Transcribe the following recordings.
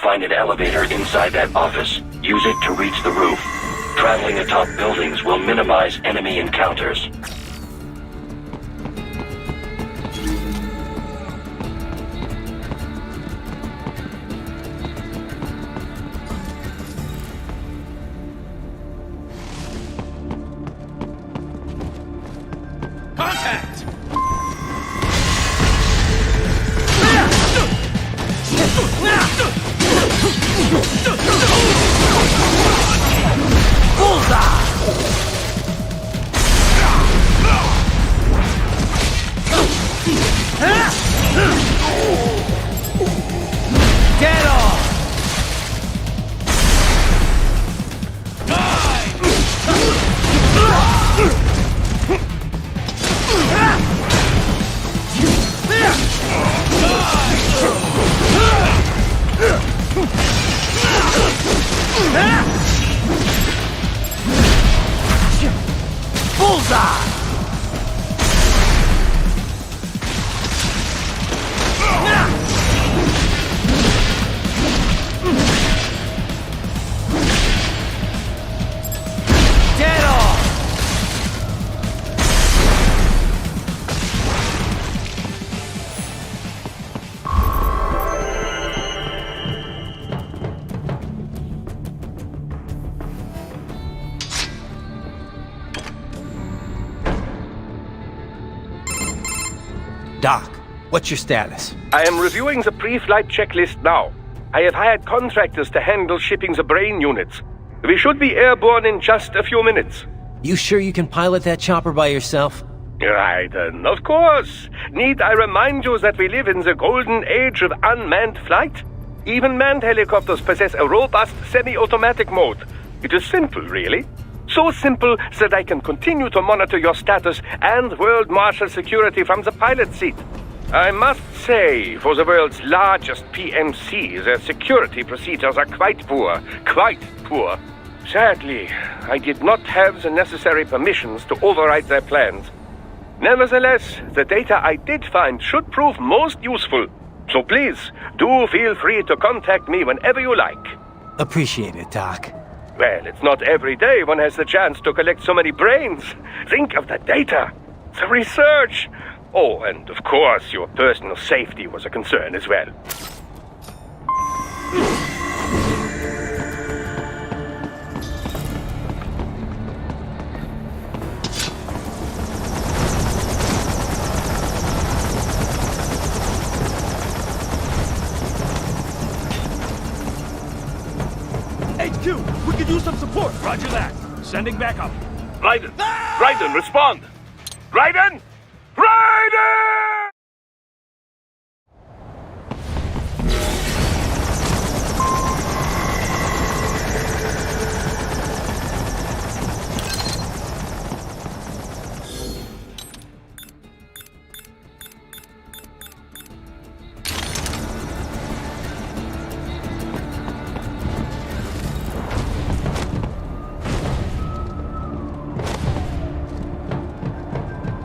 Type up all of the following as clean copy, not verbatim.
find an elevator inside that office. Use it to reach the roof. Traveling atop buildings will minimize enemy encounters. Contact! Get off! Bullseye! Get off! Doc, what's your status? I am reviewing the pre-flight checklist now. I have hired contractors to handle shipping the brain units. We should be airborne in just a few minutes. You sure you can pilot that chopper by yourself? Raiden, of course. Need I remind you that we live in the golden age of unmanned flight? Even manned helicopters possess a robust semi-automatic mode. It is simple, really. So simple that I can continue to monitor your status and world marshal security from the pilot seat. I must say, for the world's largest PMC, their security procedures are quite poor. Quite poor. Sadly, I did not have the necessary permissions to override their plans. Nevertheless, the data I did find should prove most useful. So please, do feel free to contact me whenever you like. Appreciate it, Doc. Well, it's not every day one has the chance to collect so many brains. Think of the data, the research. Oh, and of course, your personal safety was a concern as well. HQ, we could use some support. Roger that. Sending backup. Raiden! Raiden, respond! Raiden! Raiden!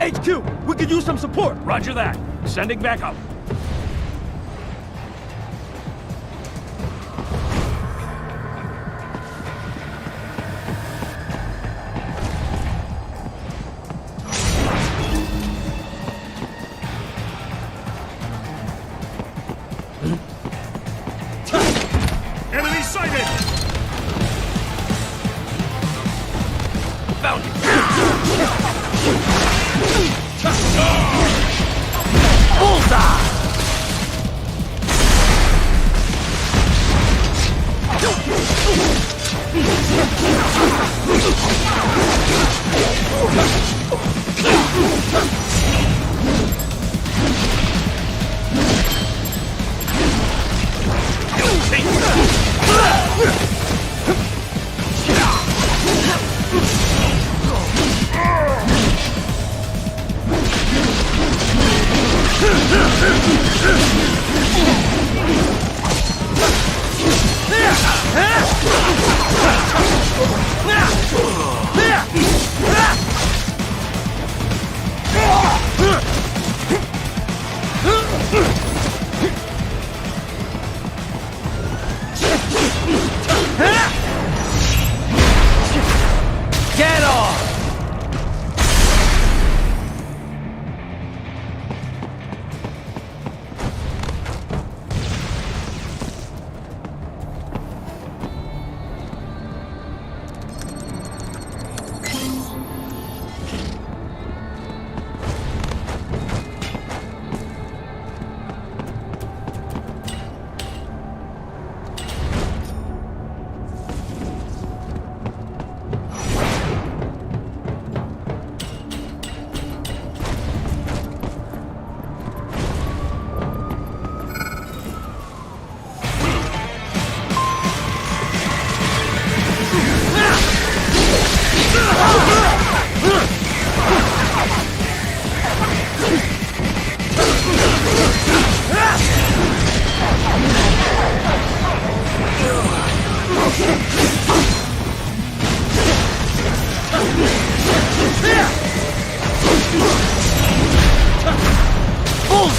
HQ, we could use some support. Roger that. Sending backup. Enemy sighted! Found it! Bullseye!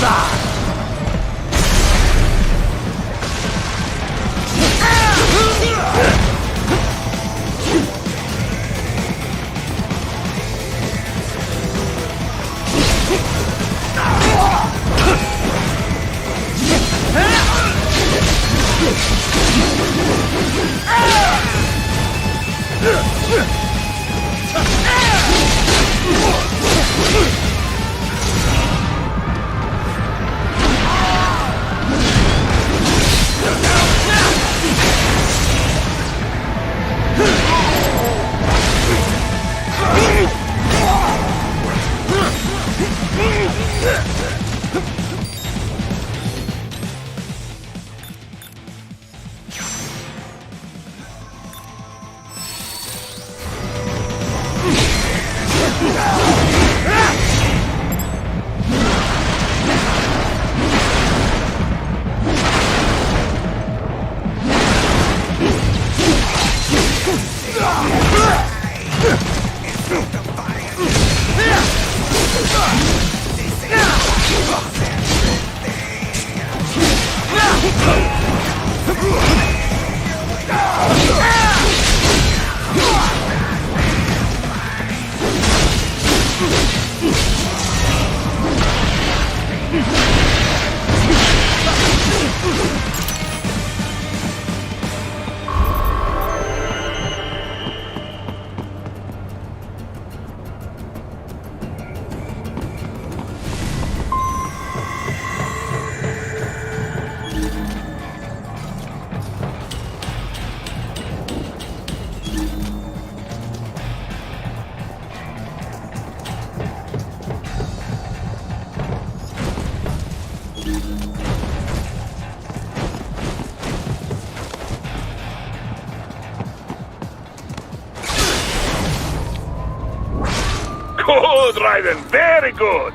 Bullseye! Good, Raiden. Very good.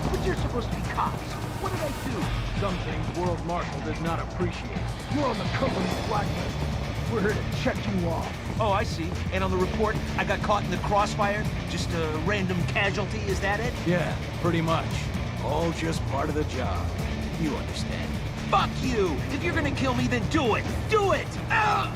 But you're supposed to be cops. What did I do? Some things World Marshal does not appreciate. You're on the company's blacklist. We're here to check you off. Oh, I see. And on the report, I got caught in the crossfire? Just a random casualty, is that it? Yeah, pretty much. All just part of the job. You understand. Fuck you! If you're gonna kill me, then do it! Do it! Ah!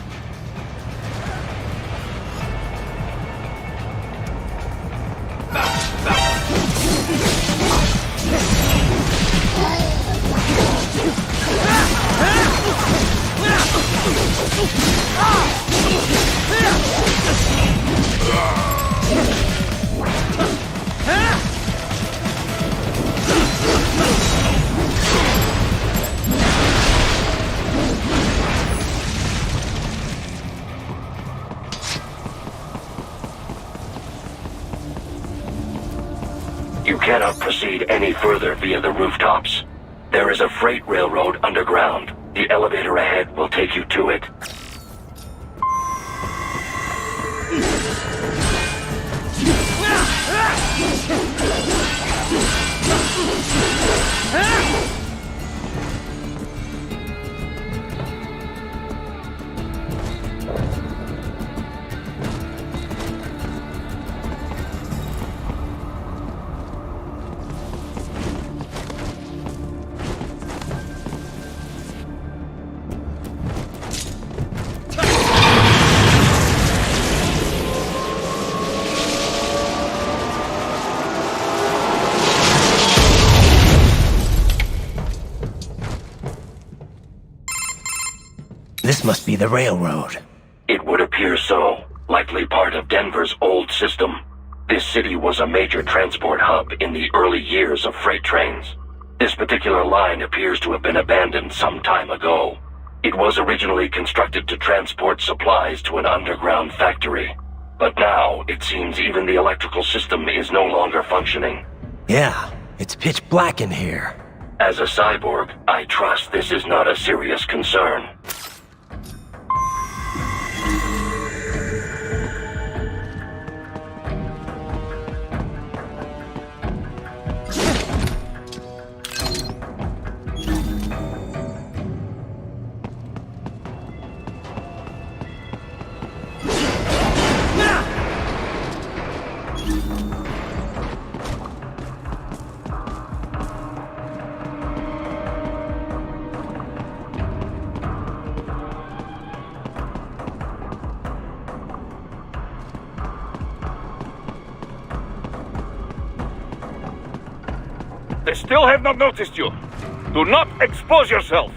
You cannot proceed any further via the rooftops. There is a freight railroad underground. The elevator ahead will take you to it. This must be the railroad. It would appear so. Likely part of Denver's old system. This city was a major transport hub in the early years of freight trains. This particular line appears to have been abandoned some time ago. It was originally constructed to transport supplies to an underground factory. But now, it seems even the electrical system is no longer functioning. Yeah, it's pitch black in here. As a cyborg, I trust this is not a serious concern. They still have not noticed you. Do not expose yourself.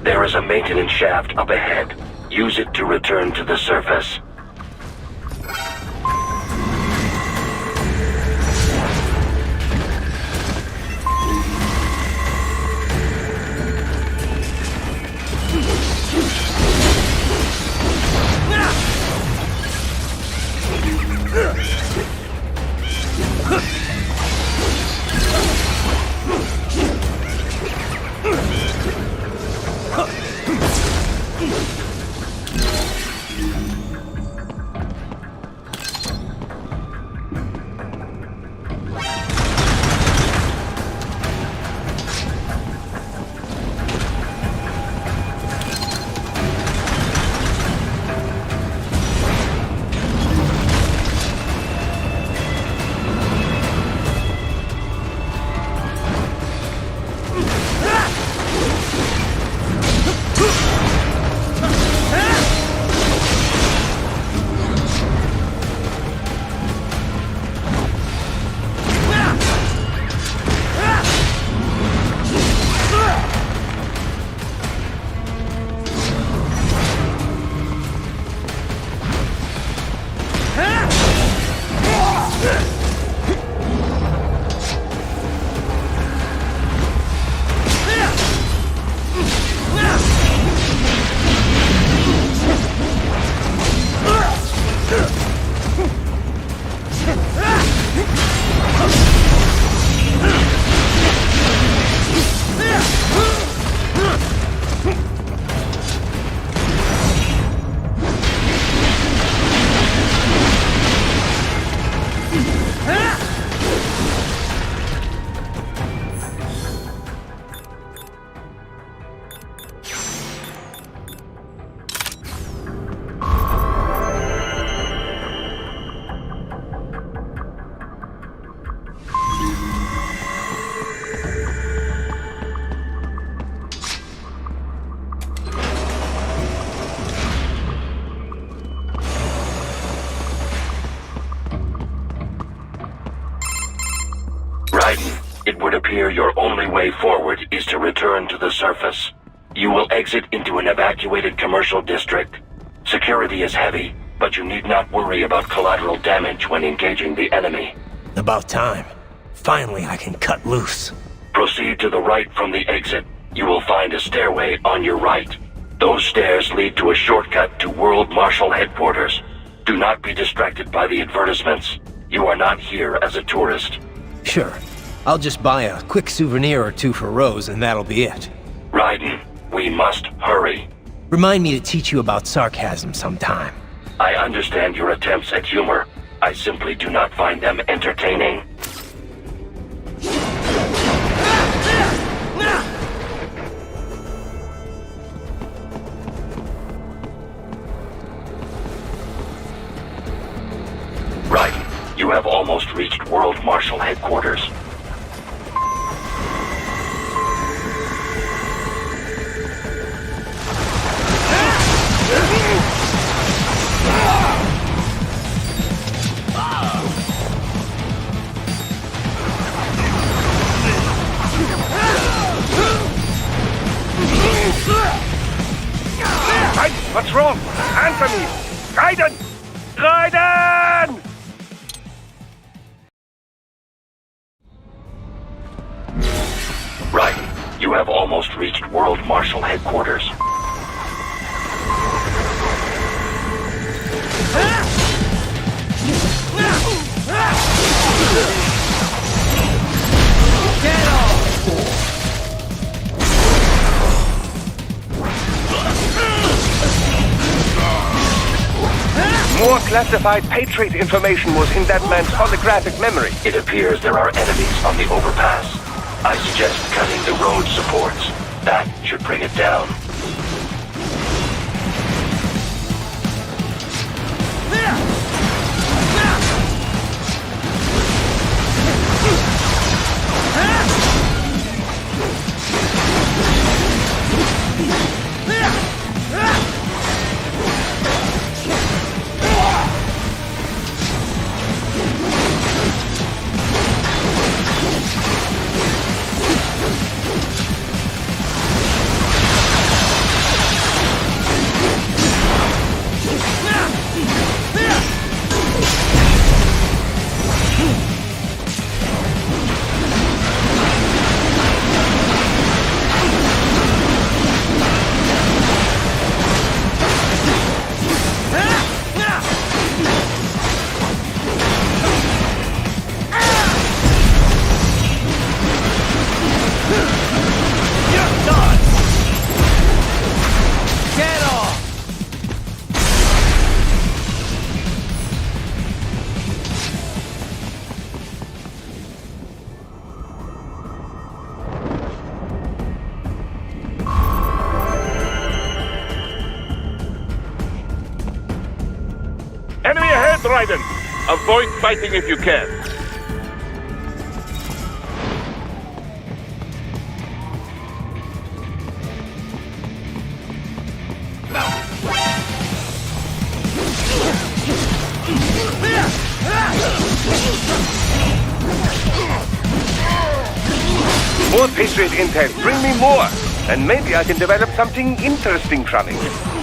There is a maintenance shaft up ahead. Use it to return to the surface. It would appear your only way forward is to return to the surface. You will exit into an evacuated commercial district. Security is heavy, but you need not worry about collateral damage when engaging the enemy. About time. Finally, I can cut loose. Proceed to the right from the exit. You will find a stairway on your right. Those stairs lead to a shortcut to World Marshal Headquarters. Do not be distracted by the advertisements. You are not here as a tourist. Sure. I'll just buy a quick souvenir or two for Rose and that'll be it. Raiden, we must hurry. Remind me to teach you about sarcasm sometime. I understand your attempts at humor. I simply do not find them entertaining. Raiden, you have almost reached World Marshal Headquarters. What's wrong? Answer me! Raiden! Raiden! Raiden, you have almost reached World Marshal Headquarters. Get off! More classified Patriot information was in that man's holographic memory. It appears there are enemies on the overpass. I suggest cutting the road supports. That should bring it down. Enemy ahead, Raiden! Avoid fighting if you can. More Patriot intel. Bring me more. And maybe I can develop something interesting from it.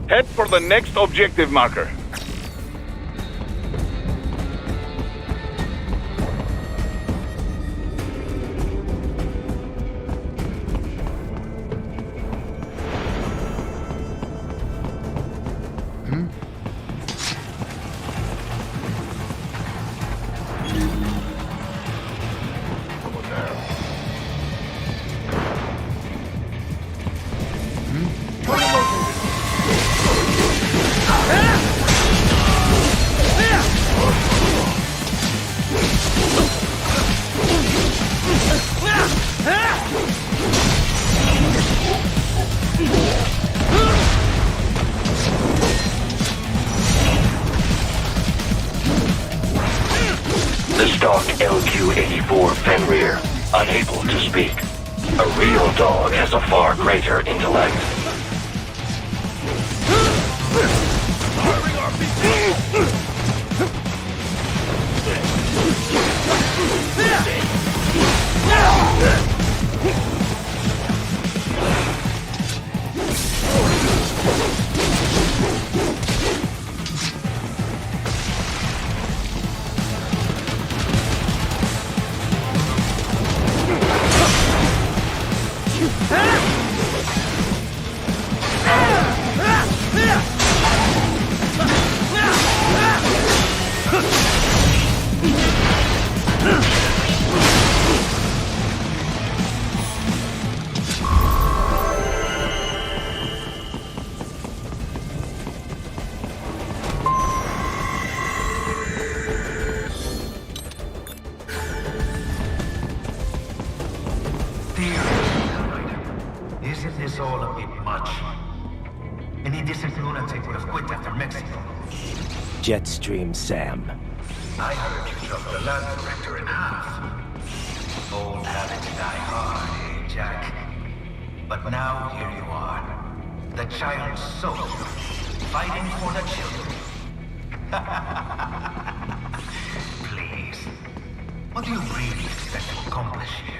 Head for the next objective marker. The stock LQ-84 Fenrir, unable to speak. A real dog has a far greater intellect. Seriously, isn't this all a bit much? Any decent lunatic would have quit after Mexico. Jetstream, Sam. I heard you chopped the lab director in half. Old habits die hard, eh, Jack? But now here you are. The child's soul, fighting for the children. Please. What do you really expect to accomplish here?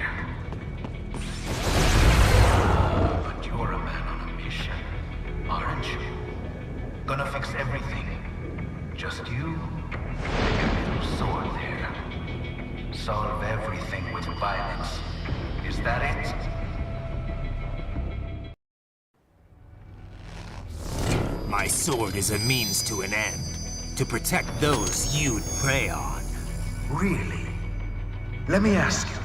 But you're a man on a mission, aren't you? Gonna fix everything. Just you and your little sword there. Solve everything with violence. Is that it? My sword is a means to an end. To protect those you'd prey on. Really? Let me ask you.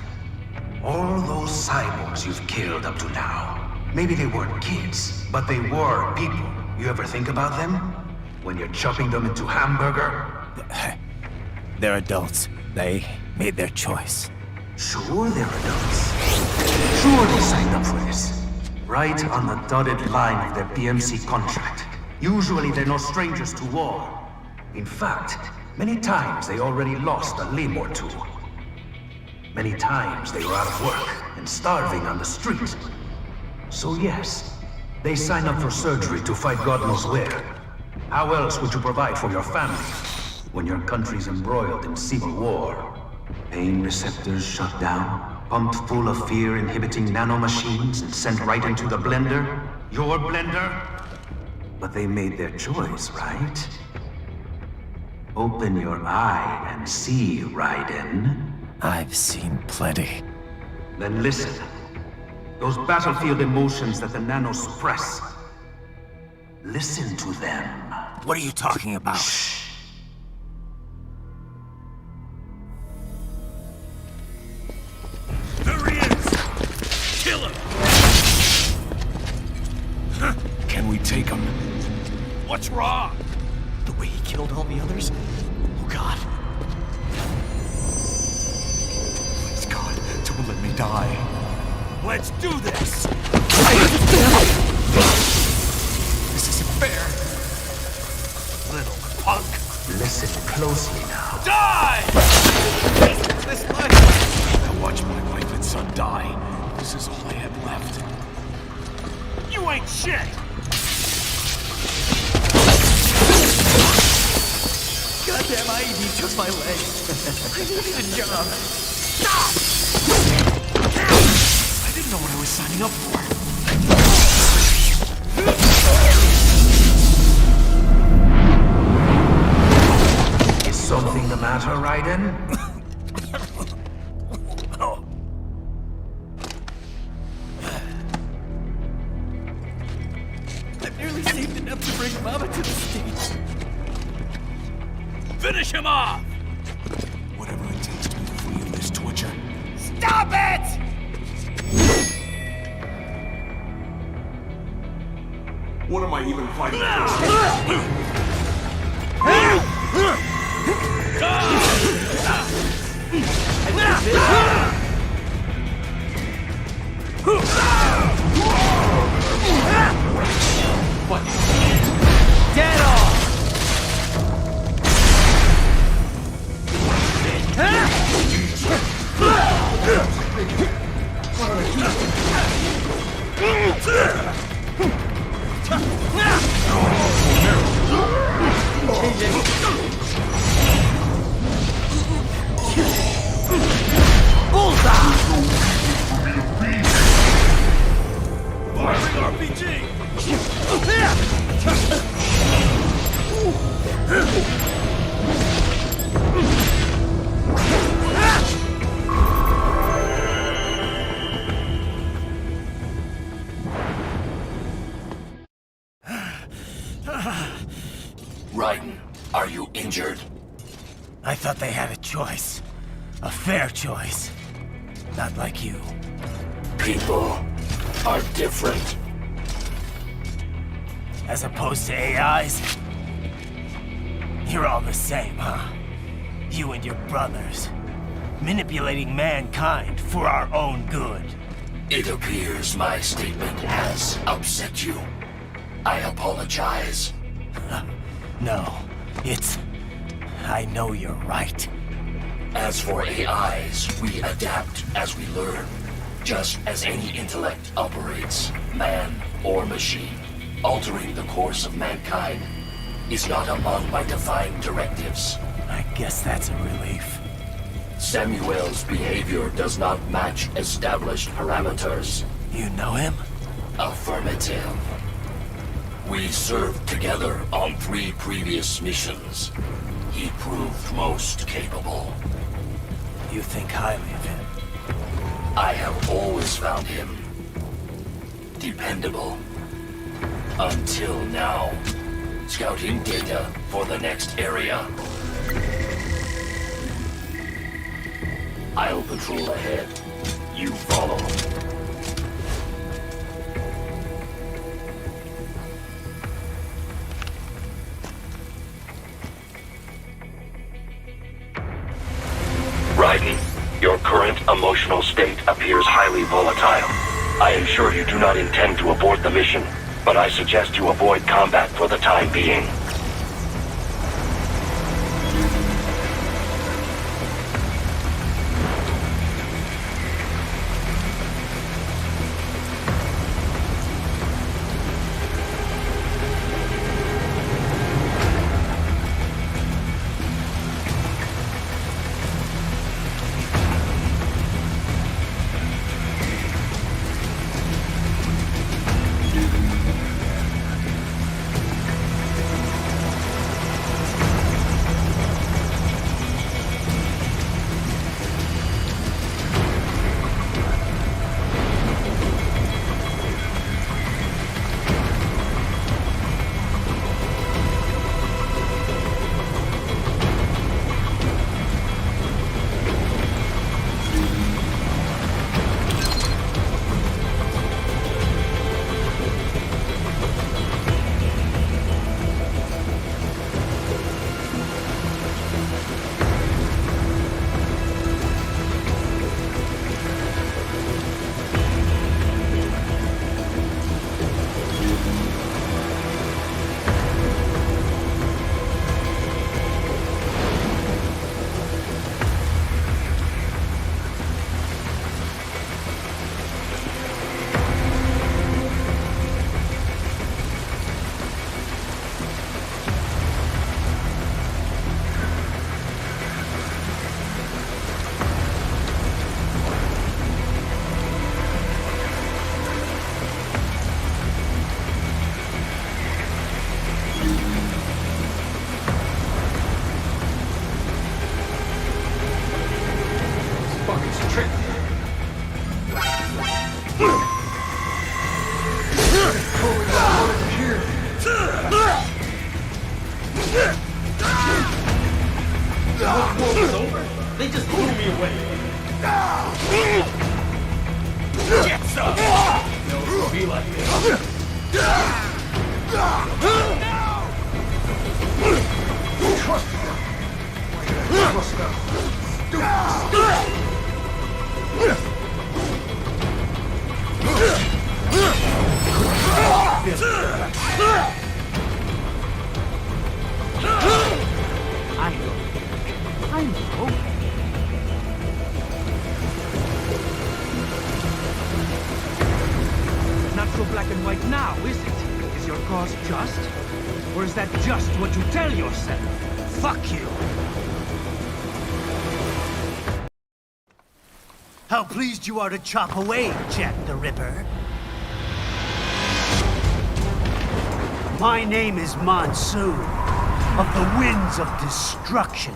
All those cyborgs you've killed up to now, maybe they weren't kids, but they were people. You ever think about them? When you're chopping them into hamburger? They're adults. They made their choice. Sure they're adults. Sure they signed up for this. Right on the dotted line of their PMC contract. Usually they're no strangers to war. In fact, many times they already lost a limb or two. Many times they were out of work and starving on the street. So yes, they signed up for surgery to fight God knows where. How else would you provide for your family when your country's embroiled in civil war? Pain receptors shut down, pumped full of fear-inhibiting nanomachines and sent right into the blender? Your blender? But they made their choice, right? Open your eye and see, Raiden. I've seen plenty. Then listen. Those battlefield emotions that the nanos suppress. Listen to them. What are you talking about? Shh. There he is! Kill him! Can we take him? What's wrong? The way he killed all the others? Oh God. Please God, don't let me die. Let's do this! This isn't fair. Little punk! Listen closely now. Die! This life. I watched my wife and son die. This is all I had left. You ain't shit! Goddamn IED took my leg. I needed a job. Stop! I didn't know what I was signing up for. Is something the matter, Raiden? I've nearly saved enough to bring Mama to the States. Finish him off! Whatever it takes to be free of this torture. Stop it! What am I even fighting for? Get off! Firing RPG! Raiden, are you injured? I thought they had a choice. A fair choice. Not like you. People are different. As opposed to AIs? You're all the same, huh? You and your brothers. Manipulating mankind for our own good. It appears my statement has upset you. I apologize. No, it's... I know you're right. As for AIs, we adapt as we learn. Just as any intellect operates, man or machine. Altering the course of mankind is not among my defined directives. I guess that's a relief. Samuel's behavior does not match established parameters. You know him? Affirmative. We served together on 3 previous missions. He proved most capable. You think highly of him? I have always found him dependable. Until now. Scouting data for the next area. I'll patrol ahead. You follow. Raiden, your current emotional state appears highly volatile. I am sure you do not intend to abort the mission, but I suggest you avoid combat for the time being. They just blew me away. Get some! No, it'll be like this. Trust them. Trust them. I know. Not so black and white now, is it? Is your cause just? Or is that just what you tell yourself? Fuck you! How pleased you are to chop away, Jack the Ripper. My name is Monsoon, of the Winds of Destruction.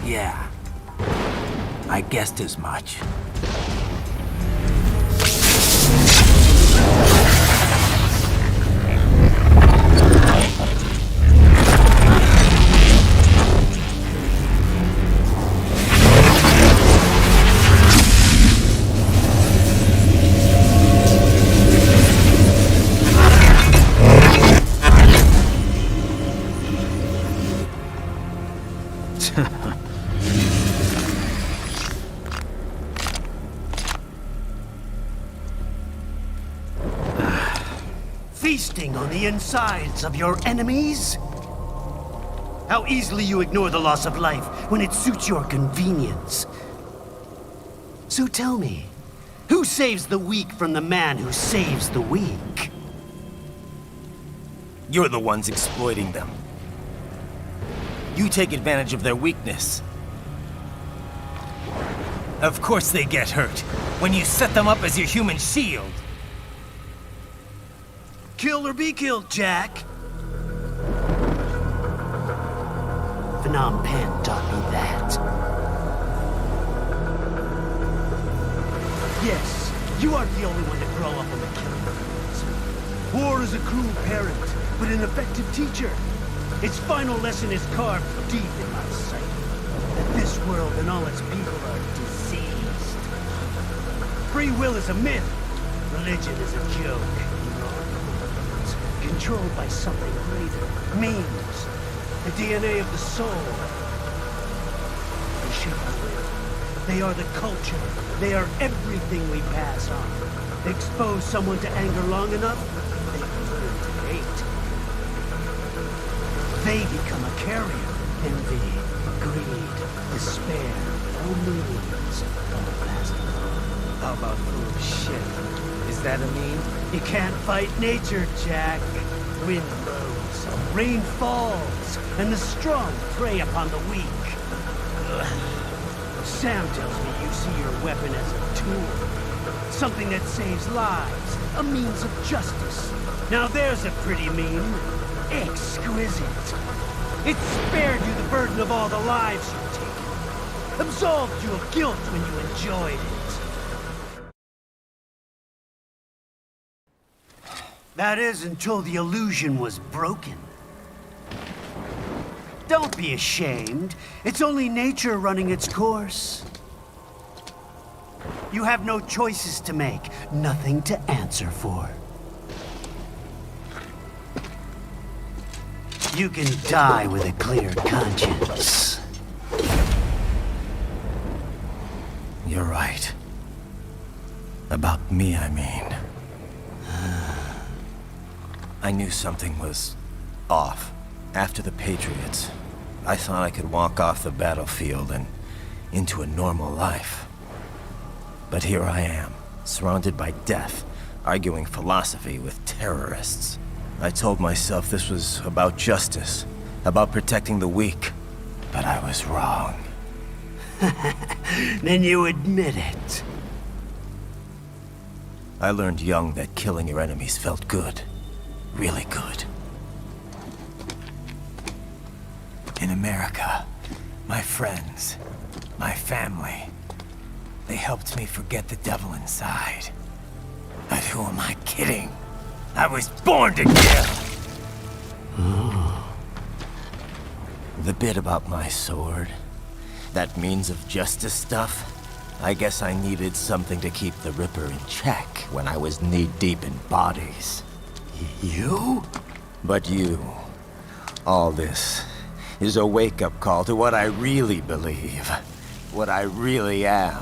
Yeah. I guessed as much. feasting on the insides of your enemies? How easily you ignore the loss of life when it suits your convenience. So tell me, who saves the weak from the man who saves the weak? You're the ones exploiting them. You take advantage of their weakness. Of course they get hurt when you set them up as your human shield. Kill or be killed, Jack. Phnom Penh taught me that. Yes, you aren't the only one to grow up on the killing fields. War is a cruel parent, but an effective teacher. Its final lesson is carved deep in my sight. That this world and all its people are diseased. Free will is a myth. Religion is a joke. Controlled by something greater. Means. The DNA of the soul. They shape our will. They are the culture. They are everything we pass on. Expose someone to anger long enough, they learn to hate. They become a carrier. Envy, greed, despair, all meanings, all past. How about full of shit? Is that a meme? You can't fight nature, Jack. Wind blows, rain falls, and the strong prey upon the weak. Sam tells me you see your weapon as a tool. Something that saves lives, a means of justice. Now there's a pretty meme. Exquisite. It spared you the burden of all the lives you've taken. Absolved you of guilt when you enjoyed it. That is until the illusion was broken. Don't be ashamed. It's only nature running its course. You have no choices to make, nothing to answer for. You can die with a clear conscience. You're right. About me, I mean. I knew something was off. After the Patriots, I thought I could walk off the battlefield and into a normal life. But here I am, surrounded by death, arguing philosophy with terrorists. I told myself this was about justice, about protecting the weak. But I was wrong. Then you admit it. I learned young that killing your enemies felt good. Really good. In America, my friends, my family, they helped me forget the devil inside. But who am I kidding? I was born to kill! The bit about my sword, that means of justice stuff, I guess I needed something to keep the Ripper in check when I was knee-deep in bodies. You? But you, all this, is a wake-up call to what I really believe. What I really am.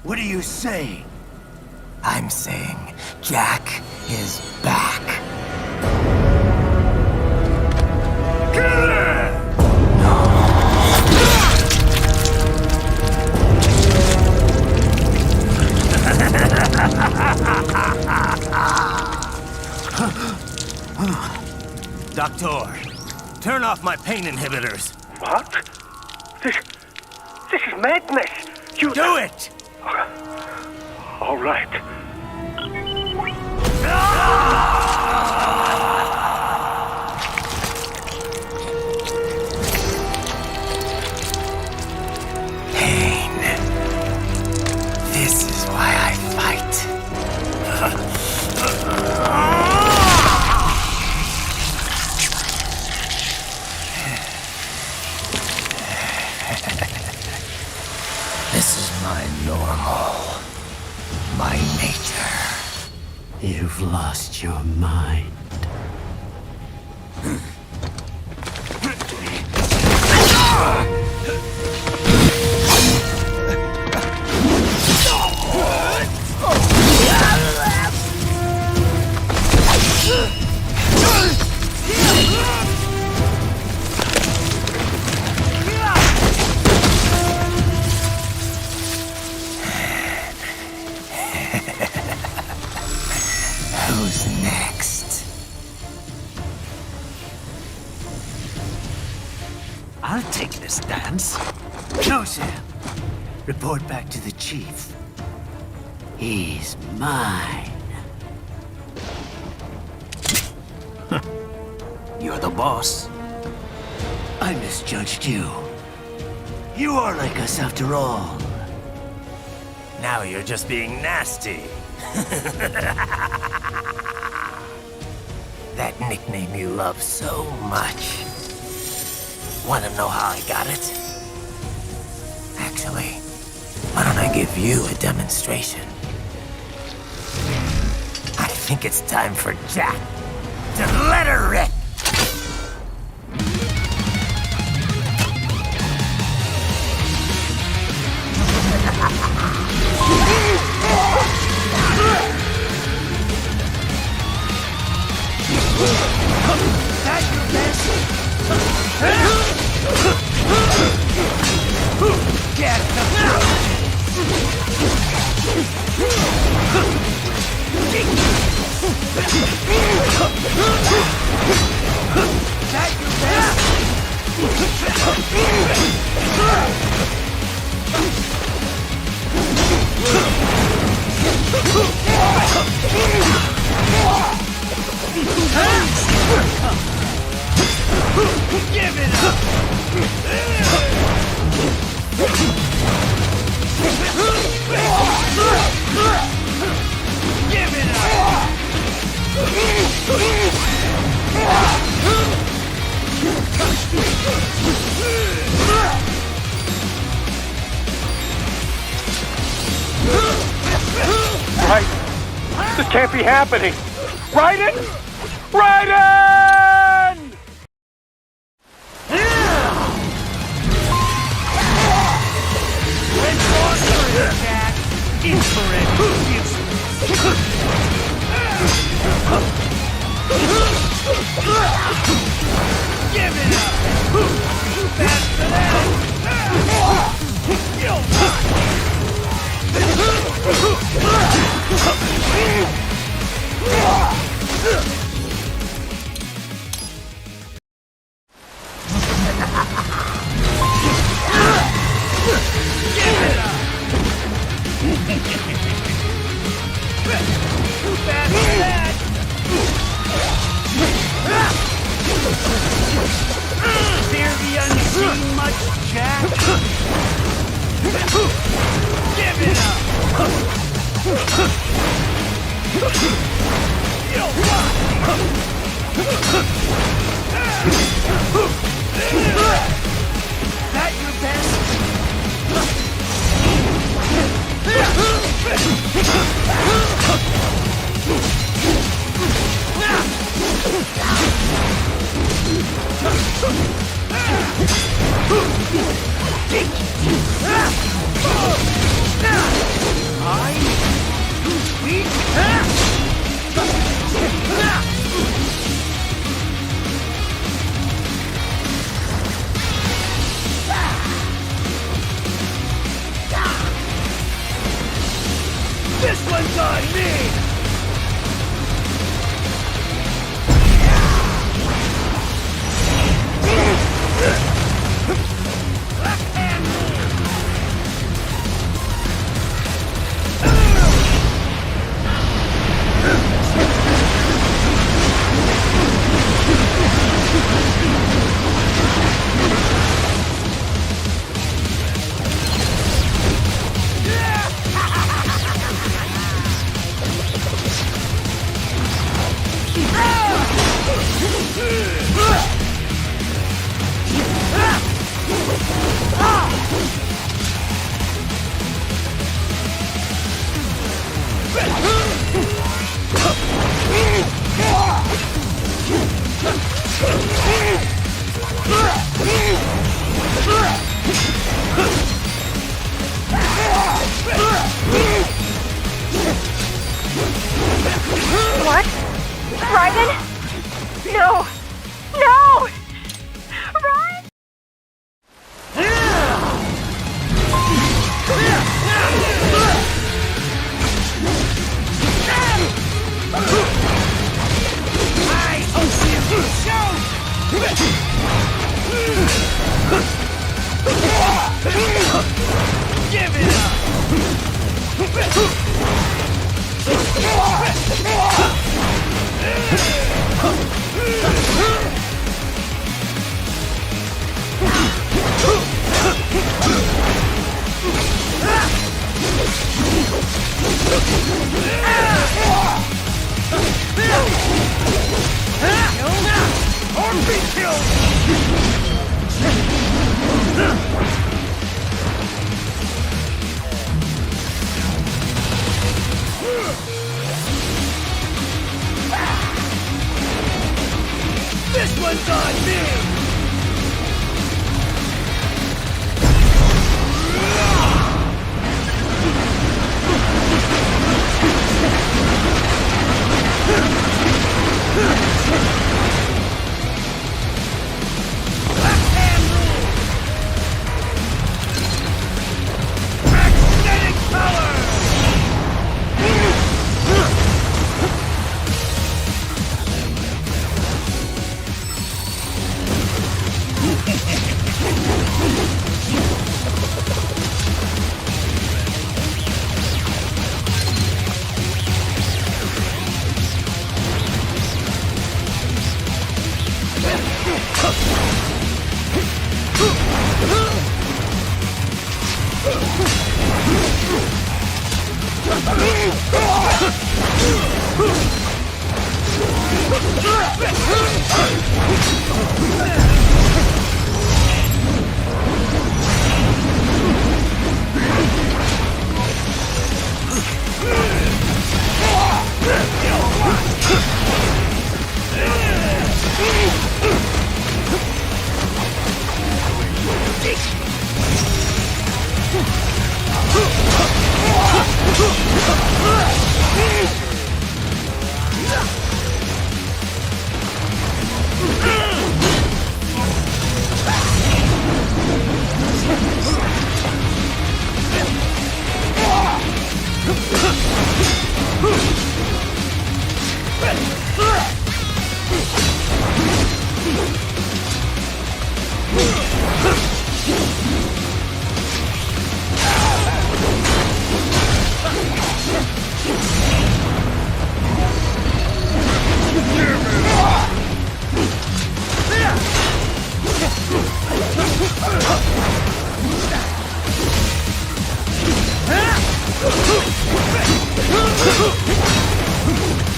What are you saying? I'm saying Jack is back. Doctor, turn off my pain inhibitors. What? This is madness. You do it! All right. Pain. This is why I fight. This is my normal. My nature. You've lost your mind. report back to the chief. He's mine. You're the boss. I misjudged you. You are like us after all. Now you're just being nasty. That nickname you love so much. Wanna know how I got it? Actually, why don't I give you a demonstration? I think it's time for Jack to let her rip. Right. This can't be happening. Raiden? Raiden! Give it up! Too fast for that! Fear the unseen much, Jack? Give it up! That your best? This one's on me! What? Raiden? No! No! Raiden! Give it up! Or be killed! This one's on me!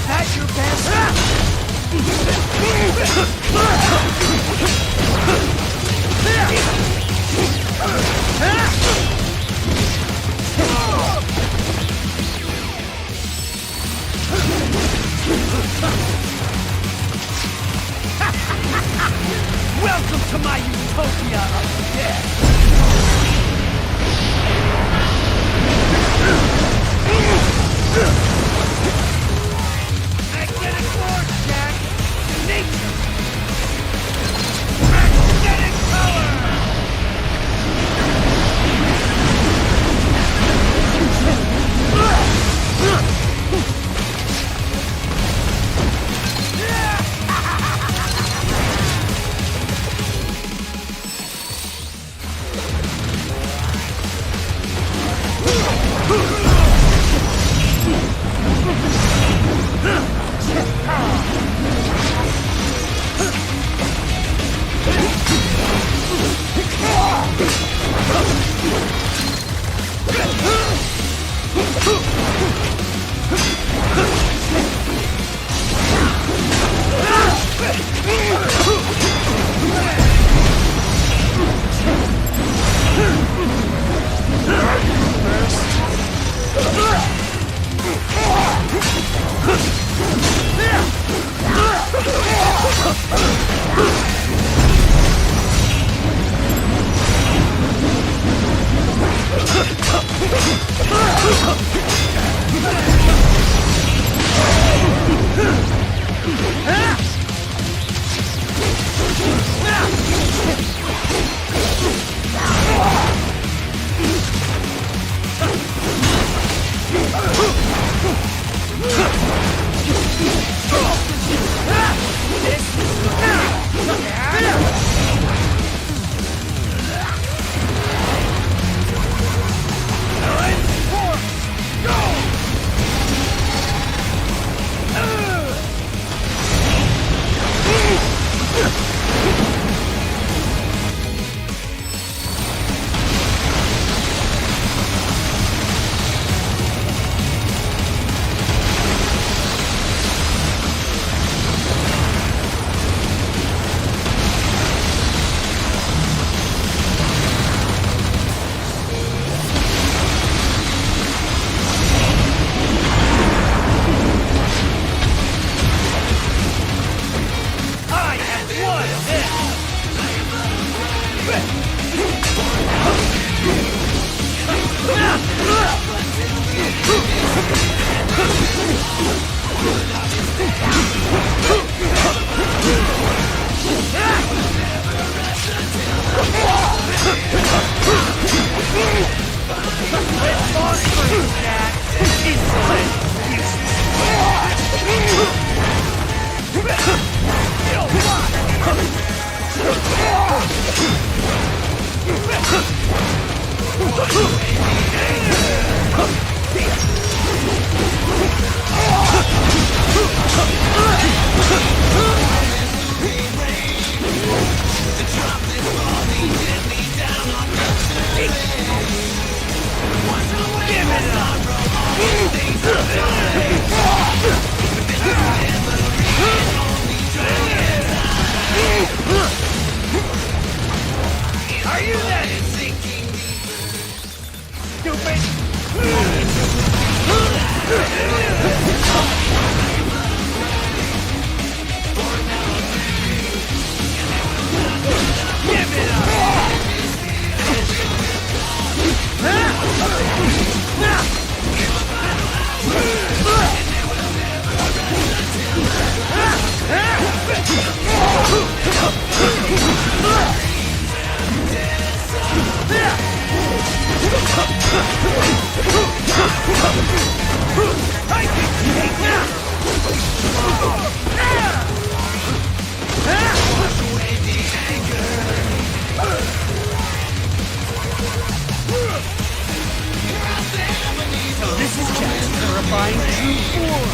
That's your Welcome to my utopia of death! Magnetic force, Jack! Nature! Magnetic power! So this is Jack's terrifying true form.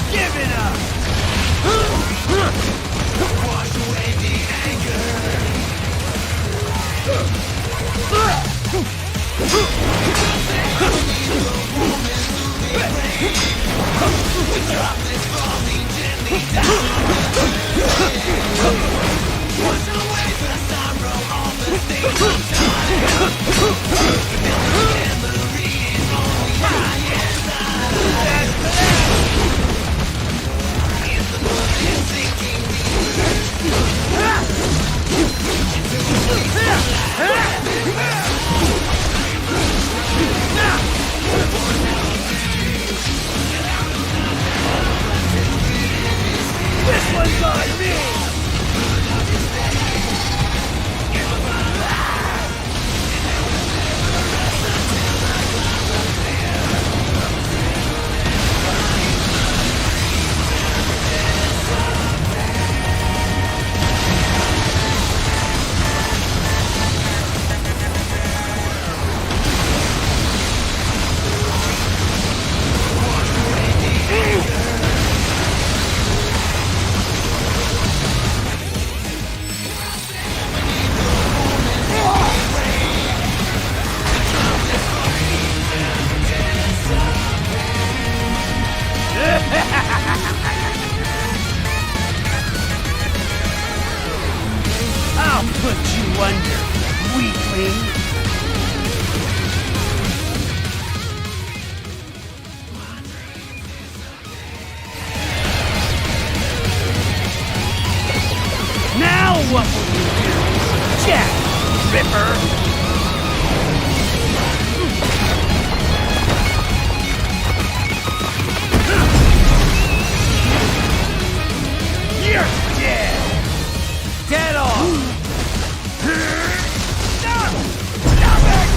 Give it up! Wash away the anger! Drop this falling gently down. Wash away the sorrow, all the things of time. Memory is only high as is the bullet sinking This one's on me! I'll put you under, weakling! Now what will you do, Jack Ripper? You're dead! Dead on! Stop! Stop it!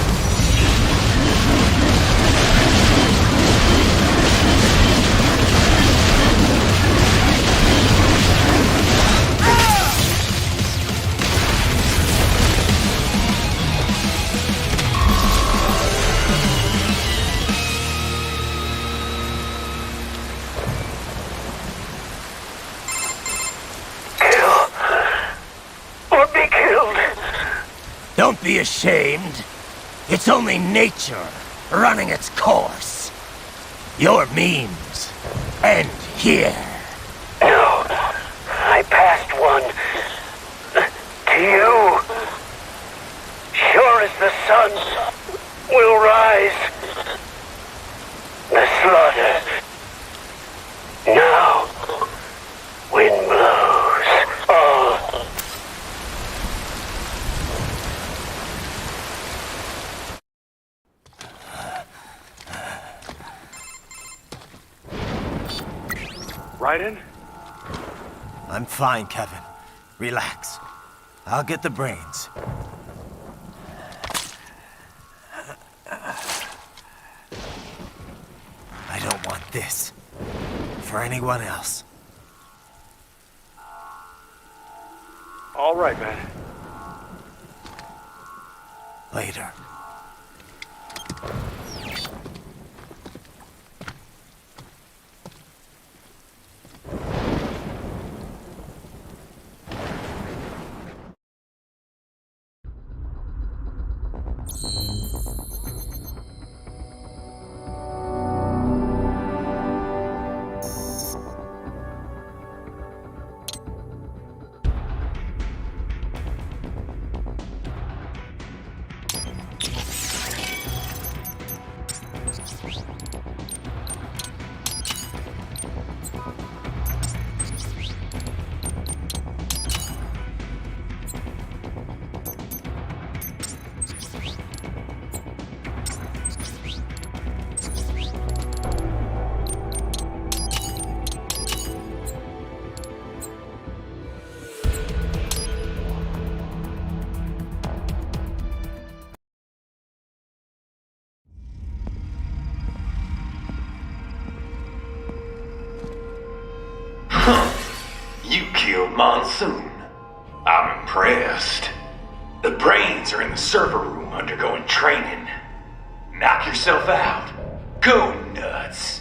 Don't be ashamed. It's only nature running its course. Your memes end here. No, I passed one. To you. Sure as the sun will rise. The slaughter. Now, wind blows. All. Raiden? I'm fine, Kevin. Relax. I'll get the brains. I don't want this. For anyone else. All right, man. Later. You killed Monsoon. I'm impressed. The brains are in the server room undergoing training. Knock yourself out. Go nuts.